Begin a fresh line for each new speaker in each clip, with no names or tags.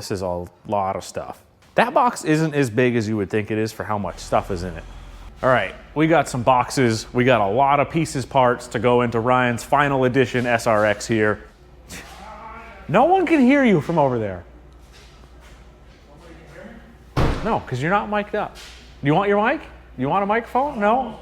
this is a lot of stuff. That box isn't as big as you would think it is for how much stuff is in it. All right, we got some boxes. We got a lot of pieces, parts to go into Ryan's Final Edition SRX here. No one can hear you from over there.
Nobody can hear me?
No, because you're not mic'd up. You want your mic? You want a microphone? No?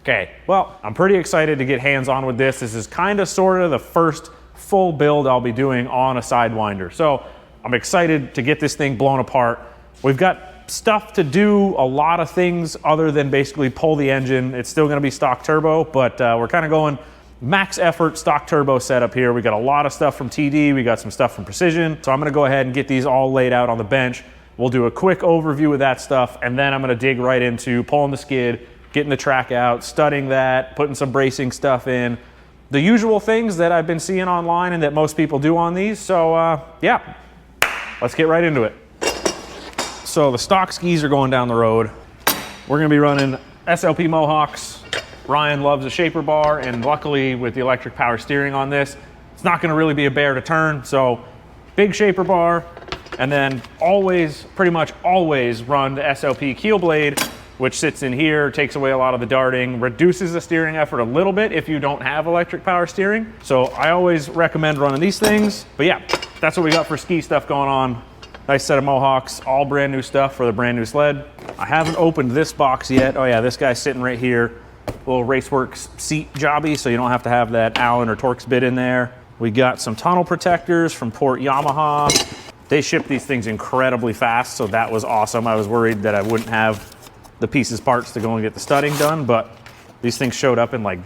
Okay, well, I'm pretty excited to get hands-on with this. This is kind of sort of the first full build I'll be doing on a Sidewinder. So I'm excited to get this thing blown apart. We've got stuff to do, a lot of things other than basically pull the engine. It's still gonna be stock turbo, but we're kind of going max effort stock turbo setup here. We got a lot of stuff from TD, we got some stuff from Precision. So I'm gonna go ahead and get these all laid out on the bench. We'll do a quick overview of that stuff, and then I'm gonna dig right into pulling the skid, getting the track out, studding that, putting some bracing stuff in. The usual things that I've been seeing online and that most people do on these. So yeah, let's get right into it. So the stock skis are going down the road. We're gonna be running SLP Mohawks. Ryan loves a shaper bar, and luckily with the electric power steering on this, it's not gonna really be a bear to turn. So big shaper bar, and then always, pretty much always run the SLP keel blade, which sits in here, takes away a lot of the darting, reduces the steering effort a little bit if you don't have electric power steering. So I always recommend running these things. But yeah, that's what we got for ski stuff going on. Nice set of Mohawks, all brand new stuff for the brand new sled. I haven't opened this box yet. Oh yeah, this guy's sitting right here. Little Raceworks seat jobby, so you don't have to have that Allen or Torx bit in there. We got some tunnel protectors from Port Yamaha. They ship these things incredibly fast, so that was awesome. I was worried that I wouldn't have the pieces, parts to go and get the studding done, but these things showed up in like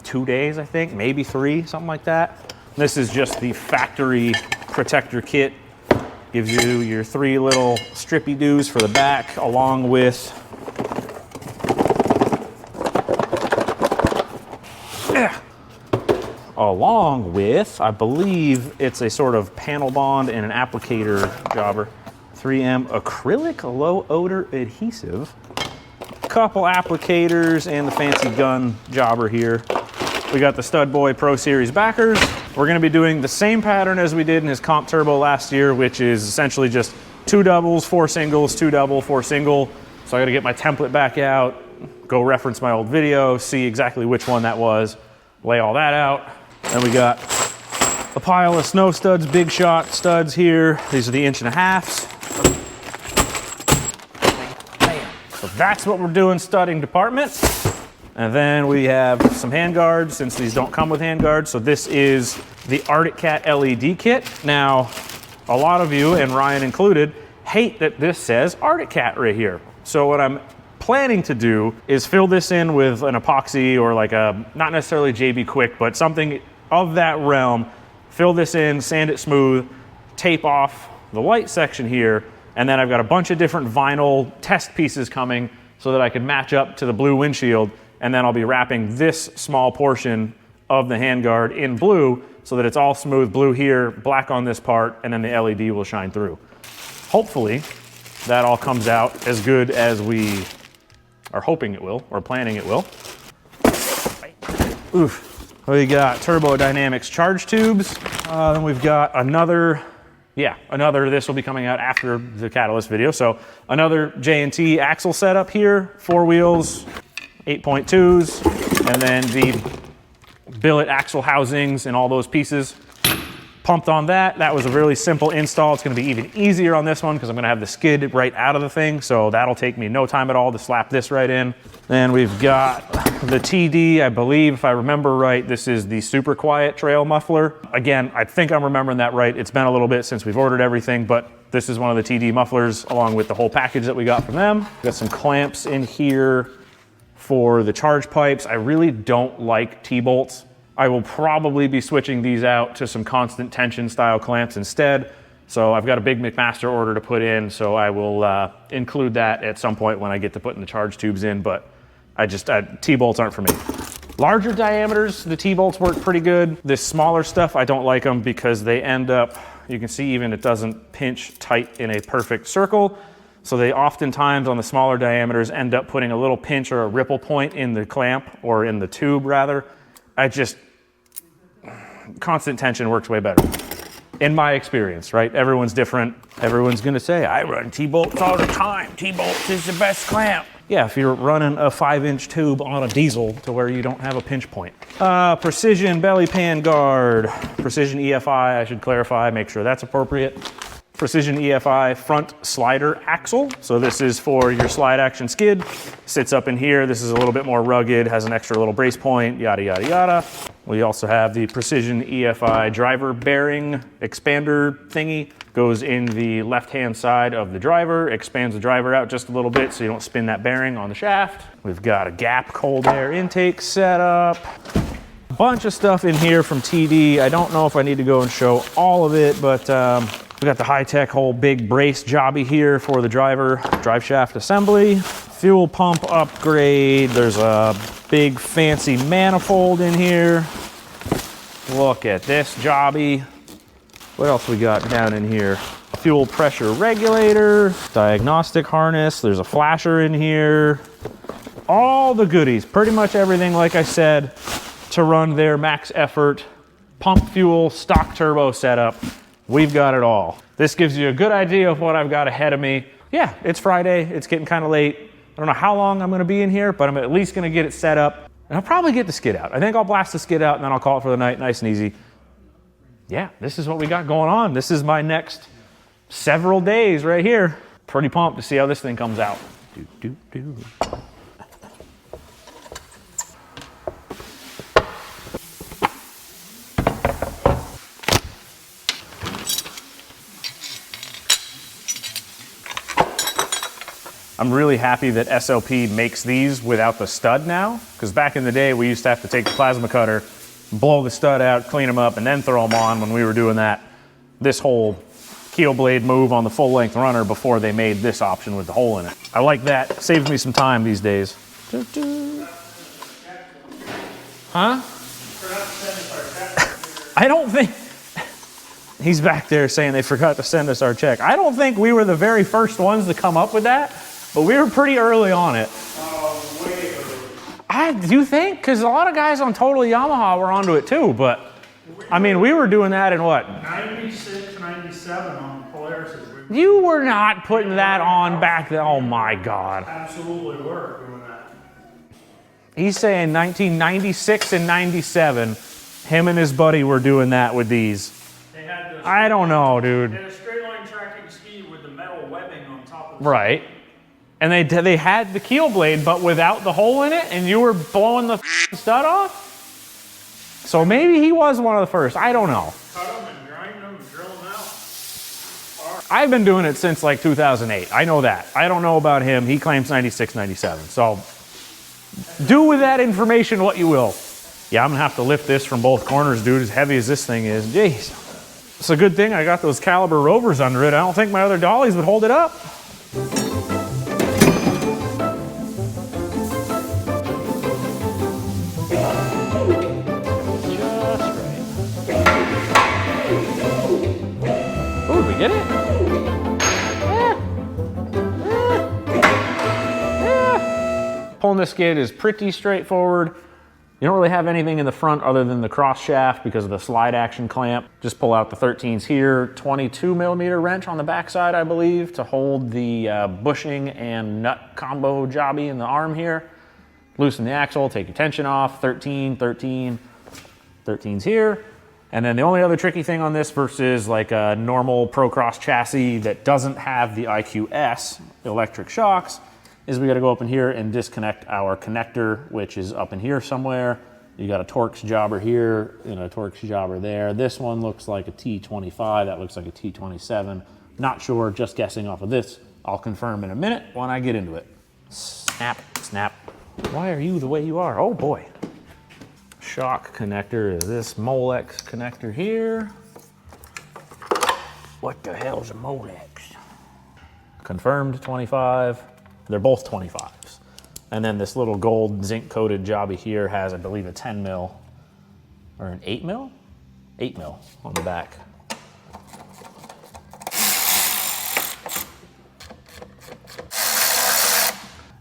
2 days, I think, maybe 3, something like that. This is just the factory protector kit. Gives you your 3 little strippy-doos for the back, along with I believe it's a sort of panel bond and an applicator jobber. 3M acrylic low odor adhesive. Couple applicators and the fancy gun jobber here. We got the Stud Boy Pro Series backers. We're gonna be doing the same pattern as we did in his Comp Turbo last year, which is essentially just 2 doubles, 4 singles, 2 double, 4 single. So I gotta get my template back out, go reference my old video, see exactly which one that was, lay all that out. Then we got a pile of snow studs, big shot studs here. These are the 1.5 inch. So that's what we're doing studding department. And then we have some hand guards, since these don't come with hand guards. So this is the Arctic Cat LED kit. Now, a lot of you, and Ryan included, hate that this says Arctic Cat right here. So what I'm planning to do is fill this in with an epoxy or like a, not necessarily JB Quick, but something of that realm. Fill this in, sand it smooth, tape off the light section here, and then I've got a bunch of different vinyl test pieces coming so that I can match up to the blue windshield, and then I'll be wrapping this small portion of the handguard in blue so that it's all smooth blue here, black on this part, and then the LED will shine through. Hopefully, that all comes out as good as we are hoping it will, or planning it will. Oof. We got Turbo Dynamics charge tubes. Then we've got another, this will be coming out after the Catalyst video. So another J&T axle setup here, 4 wheels, 8.2s, and then the billet axle housings and all those pieces. Pumped on that. That was a really simple install. It's gonna be even easier on this one because I'm gonna have the skid right out of the thing. So that'll take me no time at all to slap this right in. Then we've got the TD, I believe, if I remember right, this is the super quiet trail muffler. Again, I think I'm remembering that right. It's been a little bit since we've ordered everything, but this is one of the TD mufflers along with the whole package that we got from them. Got some clamps in here for the charge pipes. I really don't like T-bolts. I will probably be switching these out to some constant tension style clamps instead. So I've got a big McMaster order to put in, so I will include that at some point when I get to putting the charge tubes in, but T-bolts aren't for me. Larger diameters, the T-bolts work pretty good. This smaller stuff, I don't like them because they end up, you can see even it doesn't pinch tight in a perfect circle. So they oftentimes on the smaller diameters end up putting a little pinch or a ripple point in the clamp, or in the tube rather. Constant tension works way better. in my experience, right? Everyone's different. Everyone's gonna say, I run T-bolts all the time. T-bolts is the best clamp. Yeah, if you're running a 5-inch tube on a diesel to where you don't have a pinch point. Precision belly pan guard. Precision EFI, I should clarify, make sure that's appropriate. Precision EFI front slider axle. So this is for your slide action skid. Sits up in here. This is a little bit more rugged, has an extra little brace point, yada, yada, yada. We also have the Precision EFI driver bearing expander thingy. Goes in the left-hand side of the driver, expands the driver out just a little bit so you don't spin that bearing on the shaft. We've got a gap cold air intake setup. A bunch of stuff in here from TD. I don't know if I need to go and show all of it, but we got the high-tech whole big brace jobby here for the drive shaft assembly. Fuel pump upgrade. There's a big fancy manifold in here. Look at this jobby. What else we got down in here? Fuel pressure regulator, diagnostic harness. There's a flasher in here. All the goodies, pretty much everything, like I said, to run their max effort pump fuel stock turbo setup. We've got it all. This gives you a good idea of what I've got ahead of me. Yeah, it's Friday, it's getting kind of late. I don't know how long I'm gonna be in here, but I'm at least gonna get it set up. And I'll probably get the skid out. I think I'll blast the skid out and then I'll call it for the night, nice and easy. Yeah, this is what we got going on. This is my next several days right here. Pretty pumped to see how this thing comes out. I'm really happy that SLP makes these without the stud now, because back in the day we used to have to take the plasma cutter, blow the stud out, clean them up, and then throw them on when we were doing that. This whole keel blade move on the full length runner before they made this option with the hole in it. I like that. Saves me some time these days. Huh? I don't think, he's back there saying they forgot to send us our check. I don't think we were the very first ones to come up with that, but we were pretty early on it.
Way early.
Do you think? Because a lot of guys on Total Yamaha were onto it too, but I mean, we were doing that in what?
96, 97 on Polaris.
You were not putting that on back then. Oh my God.
Absolutely were doing that.
He's saying 1996 and 97, him and his buddy were doing that with these.
They had this,
I don't know, dude.
They had a straight line tracking ski with the metal webbing on top of it.
Right. And they had the keel blade, but without the hole in it, and you were blowing the stud off? So maybe he was one of the first. I don't know.
Cut them and grind them and drill them out.
I've been doing it since like 2008. I know that. I don't know about him. He claims 96, 97. So do with that information what you will. Yeah, I'm gonna have to lift this from both corners, dude, as heavy as this thing is. Jeez. It's a good thing I got those Caliber Rovers under it. I don't think my other dollies would hold it up. Get it? Pulling this skid is pretty straightforward. You don't really have anything in the front other than the cross shaft because of the slide action clamp. Just pull out the 13s here, 22 millimeter wrench on the backside, I believe, to hold the bushing and nut combo jobby in the arm here. Loosen the axle, take your tension off, 13, 13, 13's here. And then the only other tricky thing on this versus like a normal Procross chassis that doesn't have the IQS electric shocks is we got to go up in here and disconnect our connector, which is up in here somewhere. You got a Torx jobber here and a Torx jobber there. This one looks like a T25, that looks like a T27. Not sure, just guessing off of this. I'll confirm in a minute when I get into it. Snap, snap. Why are you the way you are? Oh boy. Shock connector is this Molex connector here. What the hell is a Molex? Confirmed 25. They're both 25s. And then this little gold zinc coated jobby here has, I believe, a 10 mil or an 8 mil? 8 mil on the back.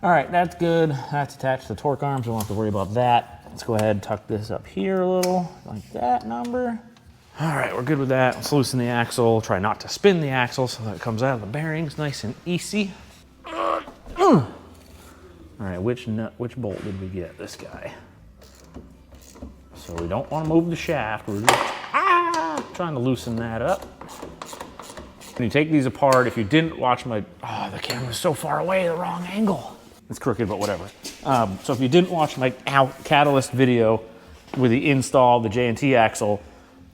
All right, that's good. That's attached to the torque arms. We don't have to worry about that. Let's go ahead and tuck this up here a little, like that number. All right, we're good with that. Let's loosen the axle. Try not to spin the axle so that it comes out of the bearings nice and easy. All right, which bolt did we get? This guy. So we don't want to move the shaft. We're just trying to loosen that up. When you take these apart, if you didn't watch my, the camera's so far away, the wrong angle. It's crooked, but whatever. So if you didn't watch my Catalyst video with the install, the J&T axle,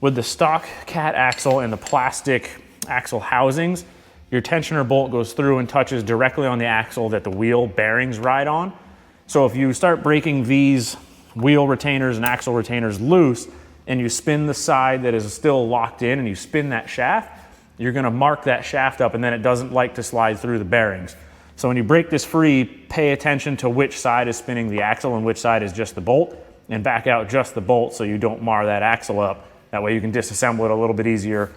with the stock cat axle and the plastic axle housings, your tensioner bolt goes through and touches directly on the axle that the wheel bearings ride on. So if you start breaking these wheel retainers and axle retainers loose and you spin the side that is still locked in and you spin that shaft, you're gonna mark that shaft up and then it doesn't like to slide through the bearings. So when you break this free, pay attention to which side is spinning the axle and which side is just the bolt, and back out just the bolt so you don't mar that axle up. That way you can disassemble it a little bit easier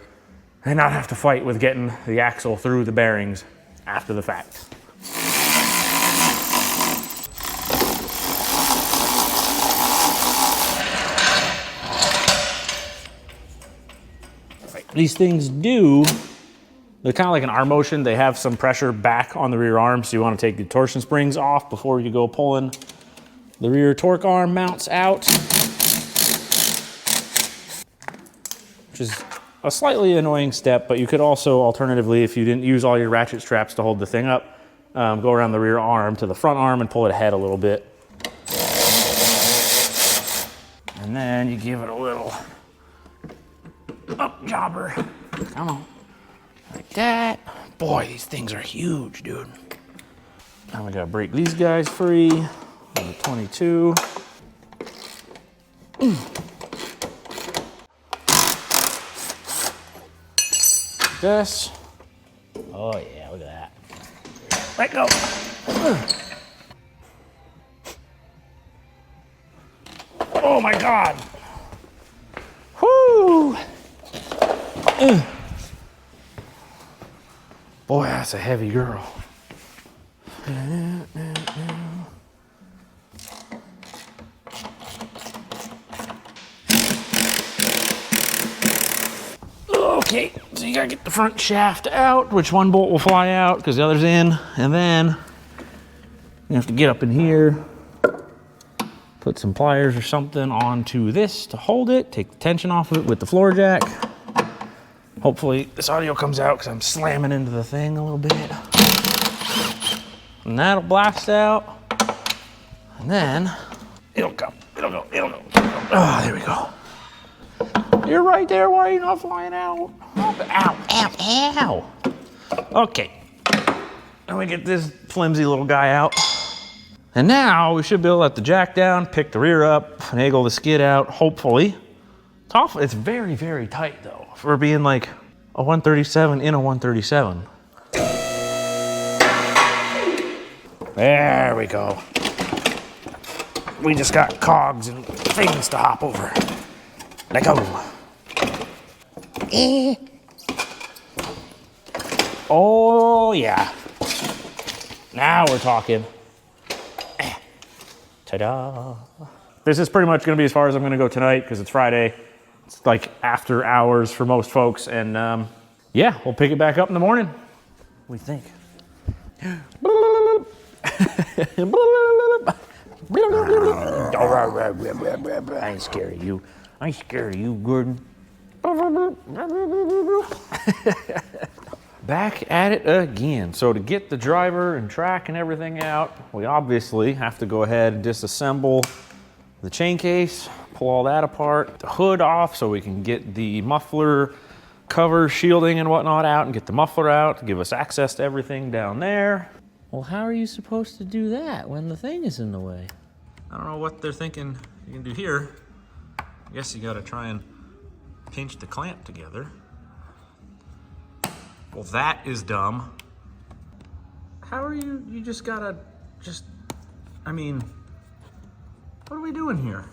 and not have to fight with getting the axle through the bearings after the fact. These things they're kind of like an arm motion. They have some pressure back on the rear arm, so you want to take the torsion springs off before you go pulling the rear torque arm mounts out, which is a slightly annoying step, but you could also alternatively, if you didn't use all your ratchet straps to hold the thing up, go around the rear arm to the front arm and pull it ahead a little bit. And then you give it a little up jobber. Come on. Like that. Boy, these things are huge, dude. Now we gotta break these guys free on the 22. This. Oh yeah, look at that. Let go. Oh my God. Whoo. Boy, that's a heavy girl. Okay, so you gotta get the front shaft out, which one bolt will fly out because the other's in, and then you have to get up in here, put some pliers or something onto this to hold it, take the tension off of it with the floor jack. Hopefully this audio comes out because I'm slamming into the thing a little bit. And that'll blast out. And then it'll go. Oh, there we go. You're right there. Why are you not flying out? Ow. Okay. Let me get this flimsy little guy out. And now we should be able to let the jack down, pick the rear up, finagle the skid out, hopefully. It's very, very tight though, for being like a 137 in a 137. There we go. We just got cogs and things to hop over. Let go. Oh yeah. Now we're talking. Ta-da. This is pretty much gonna be as far as I'm gonna go tonight because it's Friday. It's like after hours for most folks, and yeah, we'll pick it back up in the morning. What do you think? I ain't scared of you. I ain't scared of you, Gordon. Back at it again. So to get the driver and track and everything out, we obviously have to go ahead and disassemble the chain case, pull all that apart, the hood off so we can get the muffler cover, shielding and whatnot out, and get the muffler out to give us access to everything down there.
Well, how are you supposed to do that when the thing is in the way?
I don't know what they're thinking you can do here. I guess you gotta try and pinch the clamp together. Well, that is dumb. How are you just gotta, I mean, what are we doing here?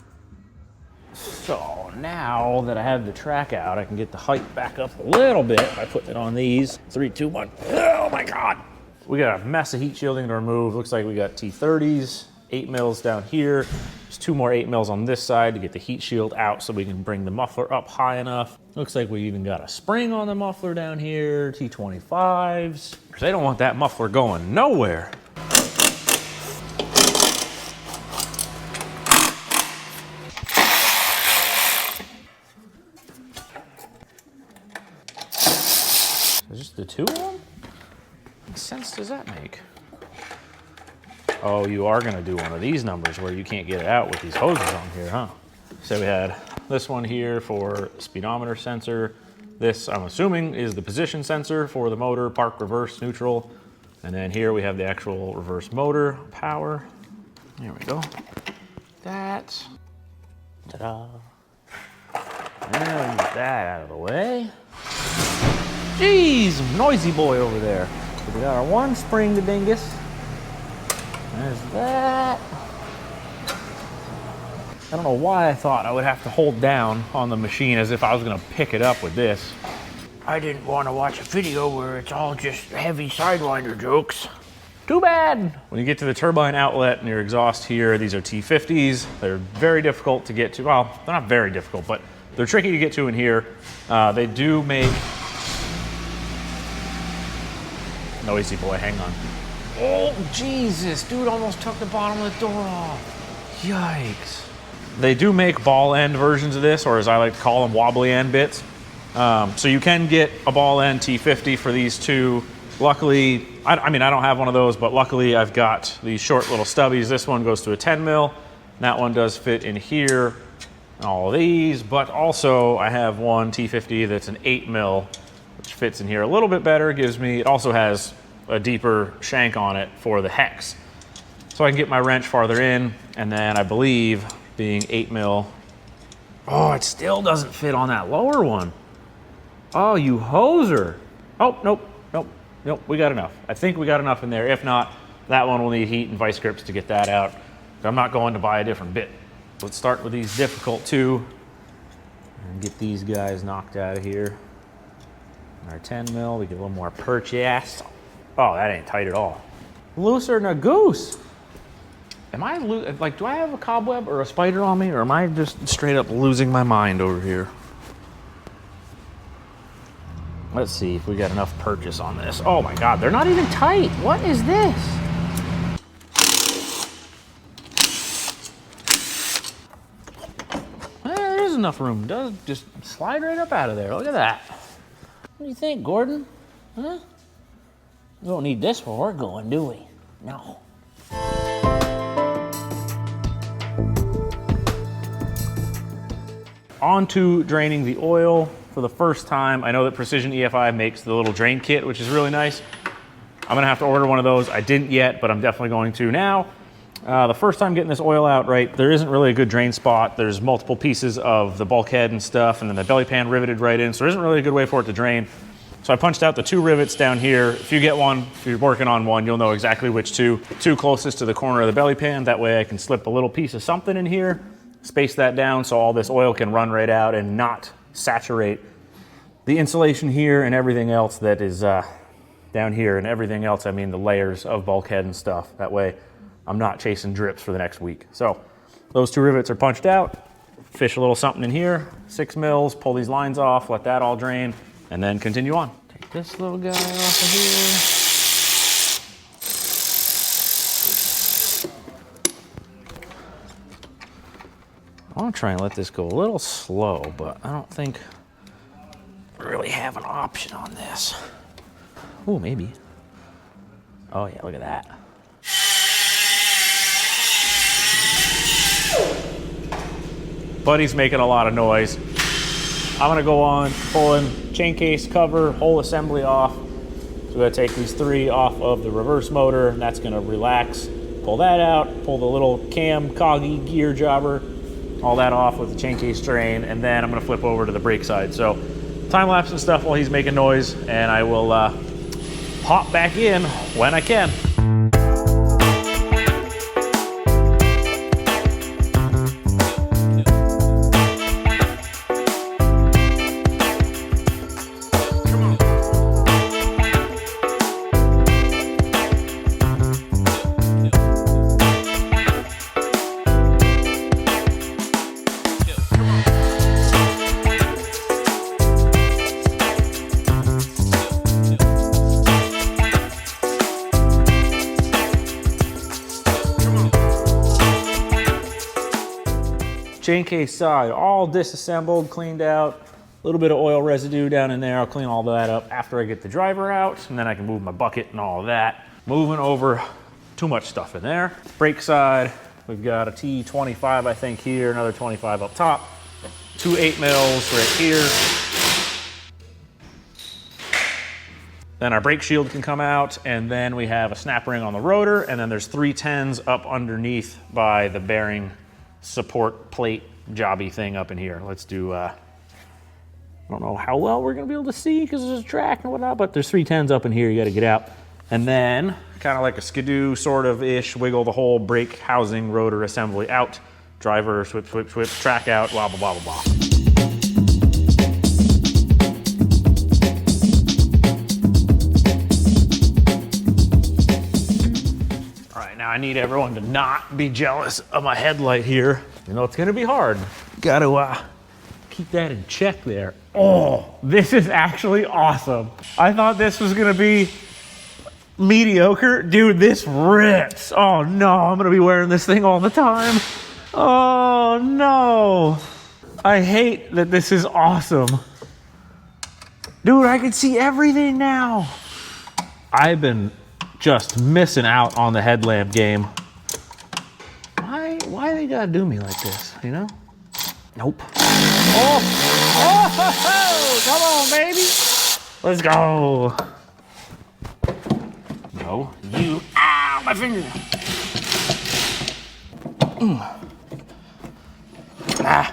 So now that I have the track out, I can get the height back up a little bit by putting it on these. 3, 2, 1. Oh my God. We got a mess of heat shielding to remove. Looks like we got T30s 8 mils down here. There's 2 more 8 mils on this side to get the heat shield out so we can bring the muffler up high enough. Looks like we even got a spring on the muffler down here, T25s. Because they don't want that muffler going nowhere. So just the 2 of them? What sense does that make? Oh, you are gonna do one of these numbers where you can't get it out with these hoses on here, huh? So we had this one here for speedometer sensor. This, I'm assuming, is the position sensor for the motor, park, reverse, neutral. And then here we have the actual reverse motor power. There we go. That. Ta-da. And get that out of the way. Jeez, noisy boy over there. So we got our 1 spring to dingus. There's that. I don't know why I thought I would have to hold down on the machine as if I was gonna pick it up with this. I didn't want to watch a video where it's all just heavy Sidewinder jokes. Too bad. When you get to the turbine outlet and your exhaust here, these are T50s. They're very difficult to get to. Well, they're not very difficult, but they're tricky to get to in here. They do make... Noisy boy, hang on. Oh, Jesus, dude almost took the bottom of the door off. Yikes. They do make ball end versions of this, or as I like to call them, wobbly end bits. So you can get a ball end T50 for these 2. Luckily, I mean, I don't have one of those, but luckily I've got these short little stubbies. This one goes to a 10 mil. That one does fit in here, all of these, but also I have one T50 that's an 8 mil, which fits in here a little bit better. It also has a deeper shank on it for the hex. So I can get my wrench farther in, and then I believe being 8 mil, oh, it still doesn't fit on that lower one. Oh, you hoser. Oh, nope, we got enough. I think we got enough in there. If not, that one will need heat and vice grips to get that out. I'm not going to buy a different bit. Let's start with these difficult 2 and get these guys knocked out of here. Our 10 mil, we get a little more purchase. Oh, that ain't tight at all. Looser than a goose. Am I, like, do I have a cobweb or a spider on me, or am I just straight up losing my mind over here? Let's see if we got enough purchase on this. Oh my God, they're not even tight. What is this? There is enough room. Does just slide right up out of there. Look at that. What do you think, Gordon? Huh? We don't need this where we're going, do we? No. On to draining the oil for the first time. I know that Precision EFI makes the little drain kit, which is really nice. I'm gonna have to order one of those. I didn't yet, but I'm definitely going to now. The first time getting this oil out, right, there isn't really a good drain spot. There's multiple pieces of the bulkhead and stuff, and then the belly pan riveted right in, so there isn't really a good way for it to drain. So I punched out the 2 rivets down here. If you get one, if you're working on one, you'll know exactly which 2 closest to the corner of the belly pan. That way I can slip a little piece of something in here, space that down so all this oil can run right out and not saturate the insulation here and everything else that is down here. And everything else, I mean the layers of bulkhead and stuff. That way I'm not chasing drips for the next week. So those 2 rivets are punched out. Fish a little something in here, 6 mils, pull these lines off, let that all drain, and then continue on. Take this little guy off of here. I want to try and let this go a little slow, but I don't think I really have an option on this. Oh, maybe. Oh yeah, look at that. Buddy's making a lot of noise. I'm gonna go on pulling chain case cover, whole assembly off. So we're gonna take these 3 off of the reverse motor, and that's gonna relax. Pull that out, pull the little cam, coggy, gear jobber, all that off with the chain case drain, and then I'm gonna flip over to the brake side. So time lapse and stuff while he's making noise, and I will hop back in when I can. chain case side, all disassembled, cleaned out. A little bit of oil residue down in there. I'll clean all that up after I get the driver out, and then I can move my bucket and all of that. Moving over, too much stuff in there. Brake side, we've got a T25, I think, here, another 25 up top. 2 8 mils right here. Then our brake shield can come out, and then we have a snap ring on the rotor, and then there's 3 10s up underneath by the bearing support plate jobby thing up in here. Let's do, I don't know how well we're gonna be able to see because there's a track and whatnot, but there's 3 10s up in here you gotta get out. And then, kind of like a skidoo sort of ish, wiggle the whole brake housing rotor assembly out, driver, swip, swip, swip, track out, blah, blah, blah, blah, blah. I need everyone to not be jealous of my headlight here. You know, it's gonna be hard. Gotta keep that in check there. Oh, this is actually awesome. I thought this was gonna be mediocre. Dude, this rips. Oh no, I'm gonna be wearing this thing all the time. Oh no. I hate that this is awesome. Dude, I can see everything now. I've been just missing out on the headlamp game. Why they gotta do me like this, you know? Nope. Oh, come on, baby. Let's go. No, you, ow, my finger. Ah,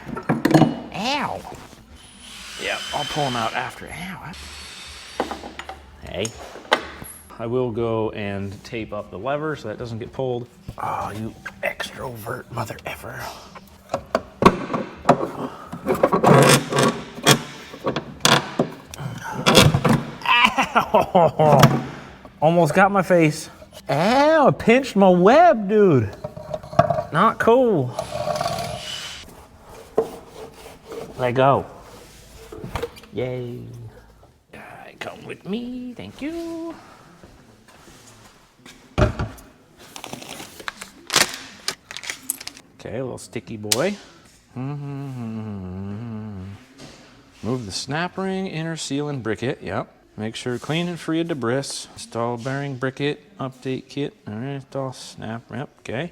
ow. Yeah, I'll pull them out after. Ow. Hey. I will go and tape up the lever so that doesn't get pulled. Oh, you extrovert mother effer. Ow! Almost got my face. Ow, I pinched my web, dude. Not cool. Let go. Yay. Come with me, thank you. Okay, a little sticky boy. Move the snap ring, inner seal and briquette, yep. Make sure clean and free of debris. Install bearing briquette, update kit. All right, install snap, yep, okay.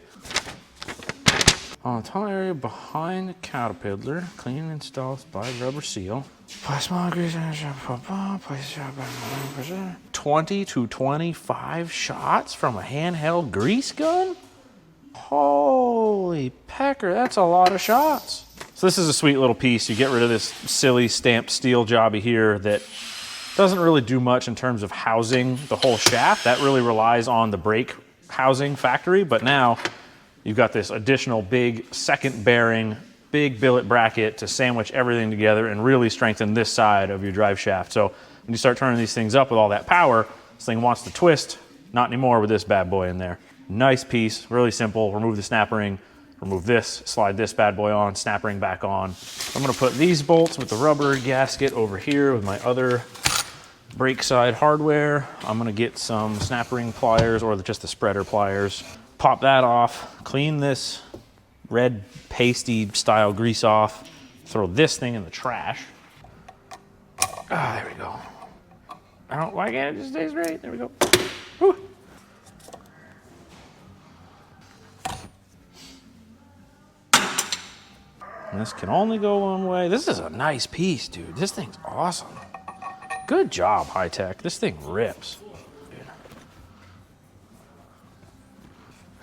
On the tunnel area behind the caterpillar, clean and install slide rubber seal. Place small grease in place 20 to 25 shots from a handheld grease gun? Holy pecker, that's a lot of shots. So this is a sweet little piece. You get rid of this silly stamped steel jobby here that doesn't really do much in terms of housing the whole shaft. That really relies on the brake housing factory, but now you've got this additional big second bearing, big billet bracket to sandwich everything together and really strengthen this side of your drive shaft. So when you start turning these things up with all that power, this thing wants to twist. Not anymore with this bad boy in there. Nice piece, really simple. Remove the snap ring, remove this, slide this bad boy on, snap ring back on. I'm gonna put these bolts with the rubber gasket over here with my other brake side hardware. I'm gonna get some snap ring pliers or just the spreader pliers. Pop that off, clean this red pasty style grease off, throw this thing in the trash. Ah, there we go. Why can't it just stay straight? There we go. Whew. And this can only go one way. This is a nice piece, dude. This thing's awesome. Good job, High Tech. This thing rips.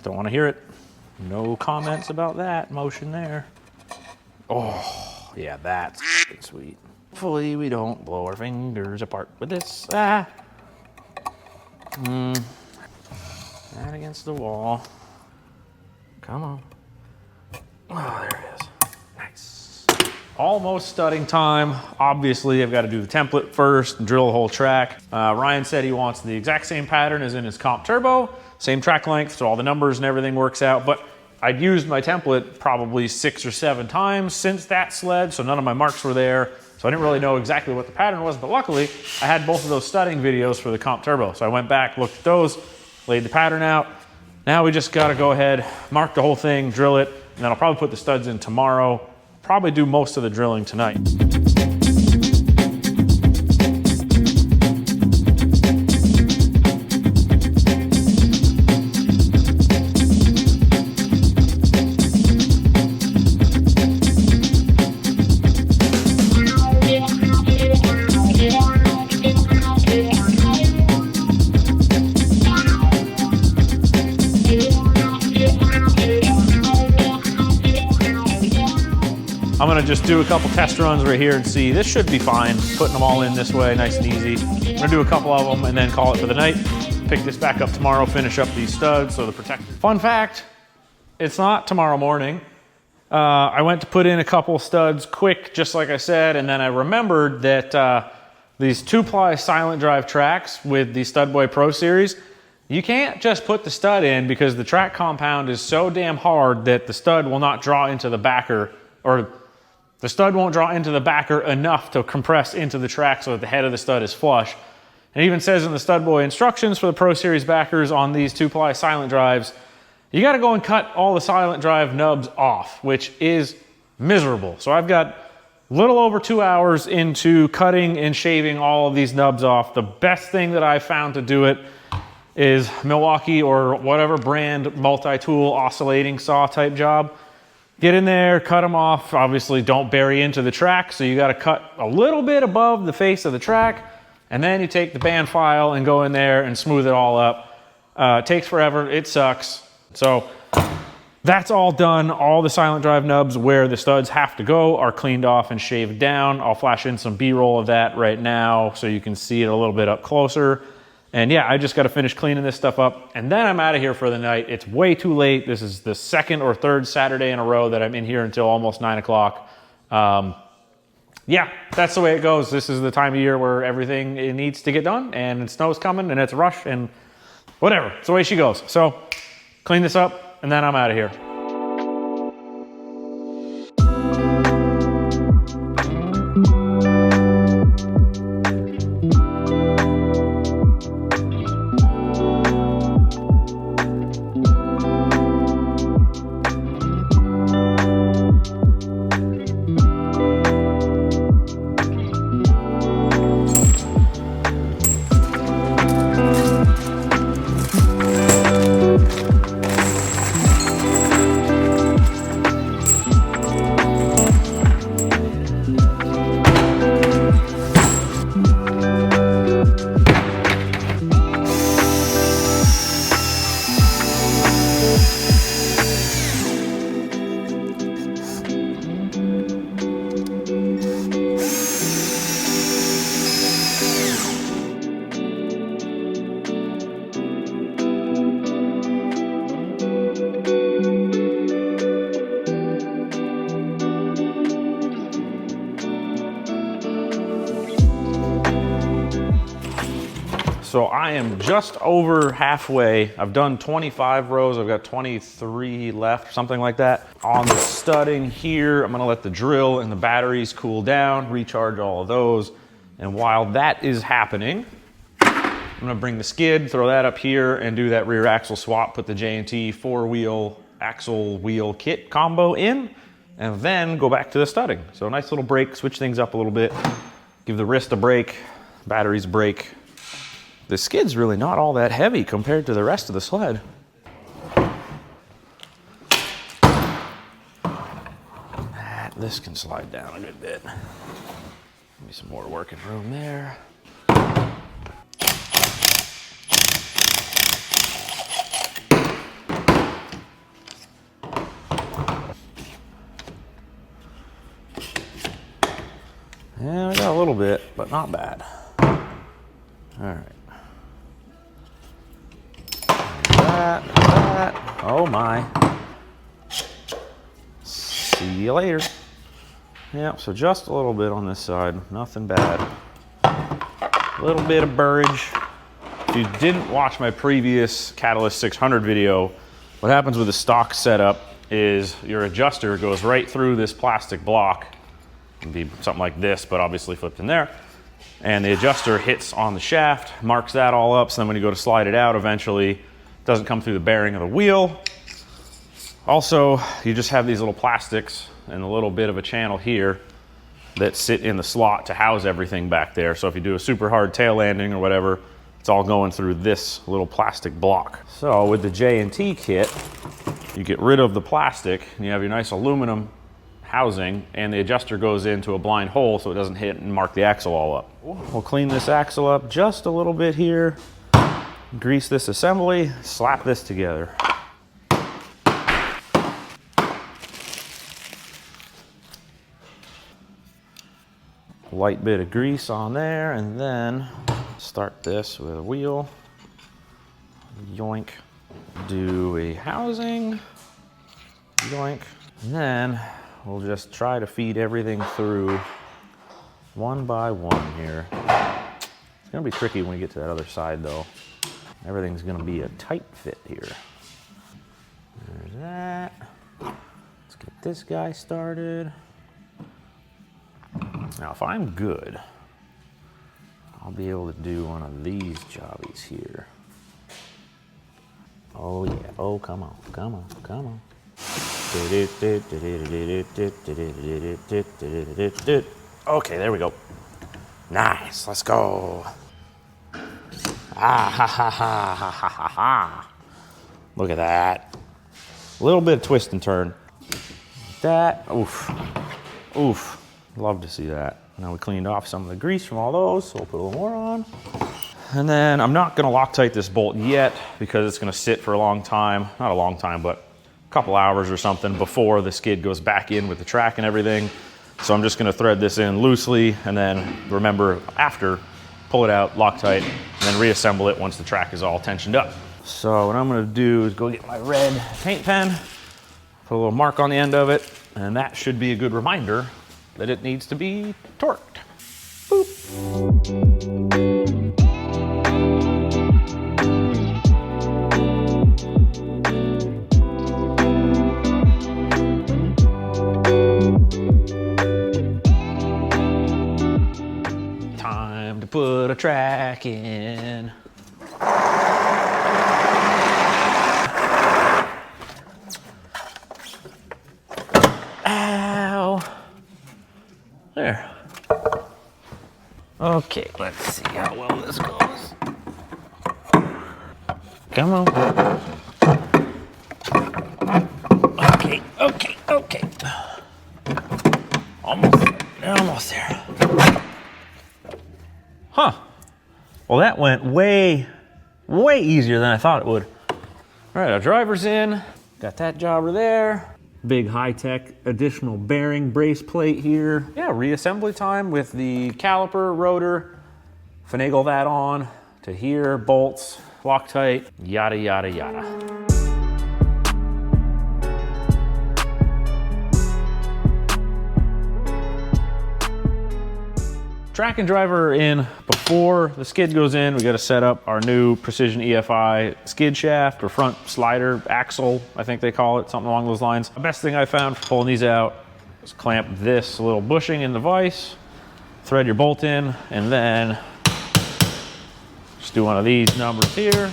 Don't want to hear it. No comments about that motion there. Oh, yeah, that's sweet. Hopefully we don't blow our fingers apart with this. Ah. That against the wall. Come on. Oh, there it is. Nice. Almost studding time. Obviously, I've got to do the template first and drill a whole track. Ryan said he wants the exact same pattern as in his Comp Turbo. Same track length, so all the numbers and everything works out. But I'd used my template probably 6 or 7 times since that sled, so none of my marks were there. So I didn't really know exactly what the pattern was, but luckily I had both of those studding videos for the Comp Turbo. So I went back, looked at those, laid the pattern out. Now we just gotta go ahead, mark the whole thing, drill it, And then I'll probably put the studs in tomorrow, probably do most of the drilling tonight. I'm gonna just do a couple test runs right here and see. This should be fine, putting them all in this way, nice and easy. I'm gonna do a couple of them and then call it for the night. Pick this back up tomorrow, finish up these studs, so the protector. Fun fact, it's not tomorrow morning. I went to put in a couple studs quick, just like I said, and then I remembered that these 2-ply silent drive tracks with the Studboy Pro Series, you can't just put the stud in because the track compound is so damn hard that the stud will not draw into the backer, or the stud won't draw into the backer enough to compress into the track so that the head of the stud is flush. It even says in the Studboy instructions for the Pro Series backers on these 2-ply silent drives, you gotta go and cut all the silent drive nubs off, which is miserable. So I've got a little over 2 hours into cutting and shaving all of these nubs off. The best thing that I've found to do it is Milwaukee or whatever brand multi-tool oscillating saw type job. Get in there, cut them off. Obviously don't bury into the track, so you gotta cut a little bit above the face of the track, and then you take the band file and go in there and smooth it all up. It takes forever, it sucks. So that's all done. All the silent drive nubs where the studs have to go are cleaned off and shaved down. I'll flash in some B-roll of that right now so you can see it a little bit up closer. And yeah, I just got to finish cleaning this stuff up, and then I'm out of here for the night. It's way too late. This is the second or third Saturday in a row that I'm in here until almost 9 o'clock. Yeah, that's the way it goes. This is the time of year where everything needs to get done, and snow's coming, and it's a rush, and whatever. It's the way she goes. So clean this up, and then I'm out of here. So I am just over halfway. I've done 25 rows. I've got 23 left, something like that. On the studding here, I'm gonna let the drill and the batteries cool down, recharge all of those. And while that is happening, I'm gonna bring the skid, throw that up here, and do that rear axle swap, put the J&T 4-wheel axle wheel kit combo in, and then go back to the studding. So a nice little break, switch things up a little bit, give the wrist a break, batteries a break. The skid's really not all that heavy compared to the rest of the sled. This can slide down a good bit. Maybe some more working room there. Yeah, I got a little bit, but not bad. All right. That. Oh my. See you later. Yeah, so just a little bit on this side, nothing bad. A little bit of burrage. If you didn't watch my previous Catalyst 600 video, what happens with the stock setup is your adjuster goes right through this plastic block. It can be something like this, but obviously flipped in there. And the adjuster hits on the shaft, marks that all up, so then when you go to slide it out, eventually it doesn't come through the bearing of the wheel. Also, you just have these little plastics and a little bit of a channel here that sit in the slot to house everything back there. So if you do a super hard tail landing or whatever, it's all going through this little plastic block. So with the J&T kit, you get rid of the plastic and you have your nice aluminum housing, and the adjuster goes into a blind hole so it doesn't hit and mark the axle all up. We'll clean this axle up just a little bit here, grease this assembly, slap this together. Light bit of grease on there, and then start this with a wheel. Yoink. Do a housing. Yoink. And then we'll just try to feed everything through one by one here. It's gonna be tricky when we get to that other side though. Everything's gonna be a tight fit here. There's that. Let's get this guy started. Now, if I'm good, I'll be able to do one of these jobbies here. Oh yeah, oh come on, come on, come on. Okay, there we go. Nice, let's go. Ah, ha, ha, ha, ha, ha, ha, ha. Look at that. A little bit of twist and turn. Like that, oof, oof. Love to see that. Now we cleaned off some of the grease from all those, so we'll put a little more on. And then I'm not gonna Loctite this bolt yet because it's gonna sit for a long time. Not a long time, but a couple hours or something before the skid goes back in with the track and everything. So I'm just gonna thread this in loosely, and then remember after, pull it out, Loctite, and then reassemble it once the track is all tensioned up. So what I'm gonna do is go get my red paint pen, put a little mark on the end of it, and that should be a good reminder that it needs to be torqued. Boop. Time to put a track in. Ow. There. Okay, let's see how well this goes. Come on. Okay, okay, okay. Almost there. Huh. Well, that went way easier than I thought it would. All right, our driver's in. Got that jobber there. Big high-tech additional bearing brace plate here. Yeah, reassembly time with the caliper, rotor, finagle that on to here, bolts, Loctite, yada, yada, yada. Track and driver are in. Before the skid goes in, we got to set up our new Precision EFI skid shaft or front slider axle, I think they call it, something along those lines. The best thing I found for pulling these out is clamp this little bushing in the vise, thread your bolt in, and then just do one of these numbers here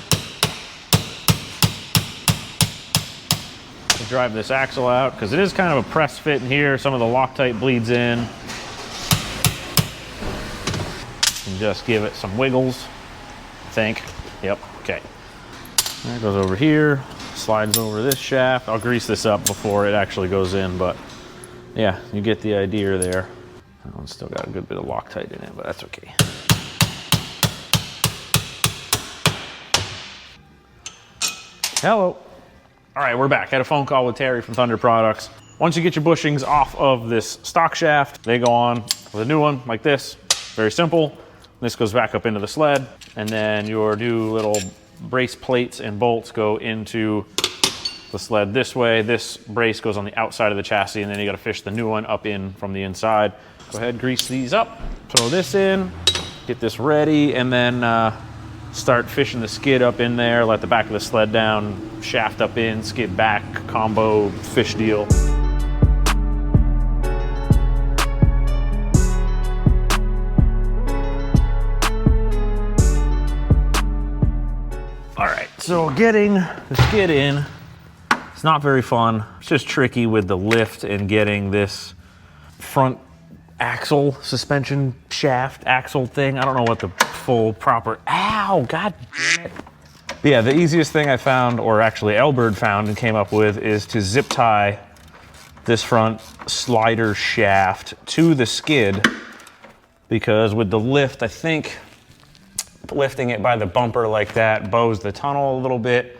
to drive this axle out, because it is kind of a press fit in here. Some of the Loctite bleeds in. And just give it some wiggles, I think. Yep, okay. That goes over here, slides over this shaft. I'll grease this up before it actually goes in, but yeah, you get the idea there. That one's still got a good bit of Loctite in it, but that's okay. Hello. All right, we're back. Had a phone call with Terry from Thunder Products. Once you get your bushings off of this stock shaft, they go on with a new one like this. Very simple. This goes back up into the sled, and then your new little brace plates and bolts go into the sled this way. This brace goes on the outside of the chassis, and then you got to fish the new one up in from the inside. Go ahead, grease these up, throw this in, get this ready, and then start fishing the skid up in there. Let the back of the sled down, shaft up in, skid back, combo fish deal. So getting the skid in is It's not very fun. It's just tricky with the lift and getting this front axle, suspension shaft axle thing. I don't know what the full proper, ow, god damn it. But yeah, the easiest thing I found, or actually Elbird found and came up with, is to zip tie this front slider shaft to the skid, because with the lift, I think lifting it by the bumper like that bows the tunnel a little bit.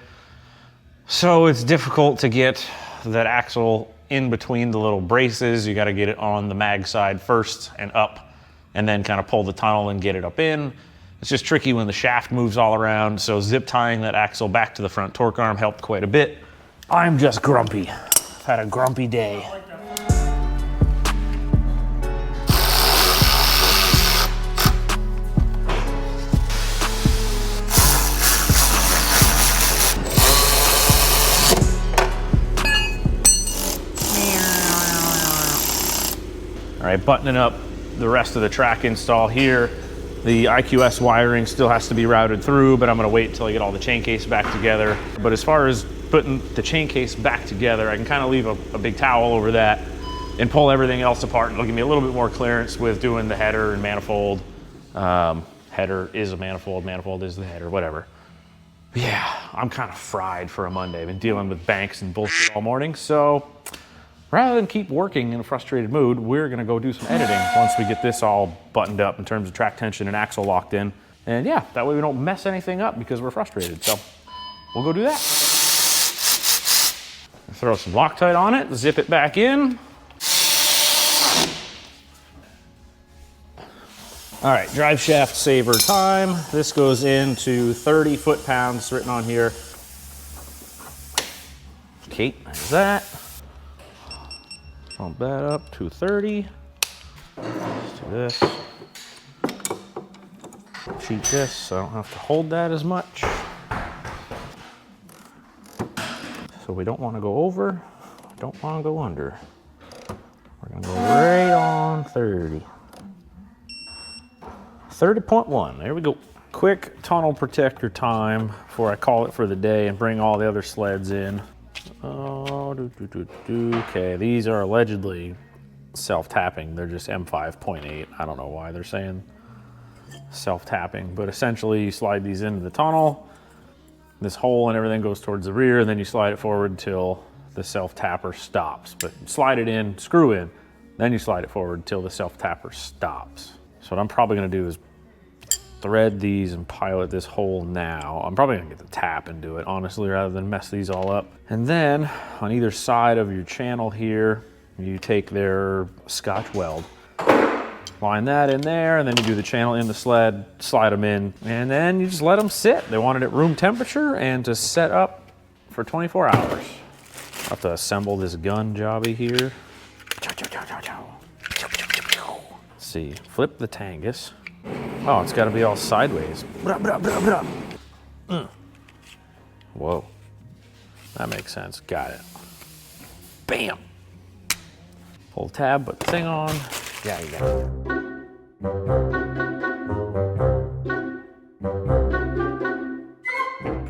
So it's difficult to get that axle in between the little braces. You got to get it on the mag side first and up, and then kind of pull the tunnel and get it up in. It's just tricky when the shaft moves all around. So zip tying that axle back to the front torque arm helped quite a bit. I'm just grumpy. I've had a grumpy day. All right, buttoning up the rest of the track install here. The IQS wiring still has to be routed through, but I'm gonna wait until I get all the chain case back together. But as far as putting the chain case back together, I can kind of leave a big towel over that and pull everything else apart. It'll give me a little bit more clearance with doing the header and manifold. Header is a manifold, manifold is the header, whatever. Yeah, I'm kind of fried for a Monday. I've been dealing with banks and bullshit all morning, so rather than keep working in a frustrated mood, we're gonna go do some editing once we get this all buttoned up in terms of track tension and axle locked in. And yeah, that way we don't mess anything up because we're frustrated. So we'll go do that. Throw some Loctite on it, zip it back in. All right, drive shaft saver time. This goes into 30 foot-pounds written on here. Okay, there's that. Bump that up to 30. Let's do this. Cheat this so I don't have to hold that as much. So we don't want to go over, don't want to go under. We're going to go right on 30. 30.1, there we go. Quick tunnel protector time before I call it for the day and bring all the other sleds in. Okay, these are allegedly self-tapping. They're just M5.8. I don't know why they're saying self-tapping, but essentially you slide these into the tunnel. This hole and everything goes towards the rear, and then you slide it forward until the self-tapper stops. But slide it in, screw in, then you slide it forward until the self-tapper stops. So what I'm probably gonna do is thread these and pilot this hole now. I'm probably gonna get the tap and do it, honestly, rather than mess these all up. And then on either side of your channel here, you take their Scotch weld, line that in there, and then you do the channel in the sled, slide them in, and then you just let them sit. They want it at room temperature and to set up for 24 hours. I'll have to assemble this gun jobby here. Let's see, flip the Tangus. Oh, it's got to be all sideways. Whoa. That makes sense. Got it. Bam. Pull tab, put the thing on. Yeah, you got it.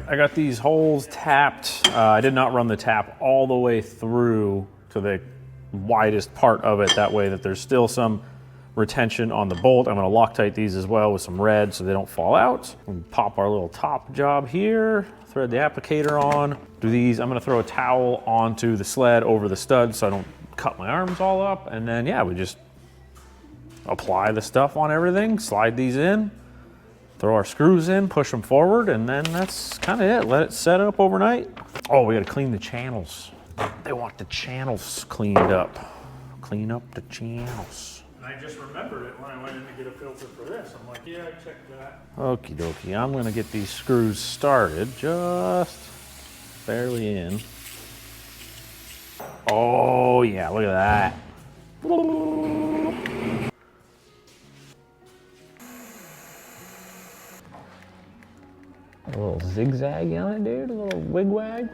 I got these holes tapped. I did not run the tap all the way through to the widest part of it. That way that there's still some retention on the bolt. I'm going to Loctite these as well with some red so they don't fall out. And pop our little top job here, thread the applicator on. Do these, I'm going to throw a towel onto the sled over the stud so I don't cut my arms all up. And then yeah, we just apply the stuff on everything, slide these in, throw our screws in, push them forward, and then that's kind of it. Let it set up overnight. Oh, we got to clean the channels. They want the channels cleaned up. Clean up the channels.
I just remembered it when I went in to get a filter for this. I'm like, yeah, I checked that.
Okie dokie, I'm gonna get these screws started, just barely in. Oh yeah, look at that. A little zigzag on it, dude, a little wigwag.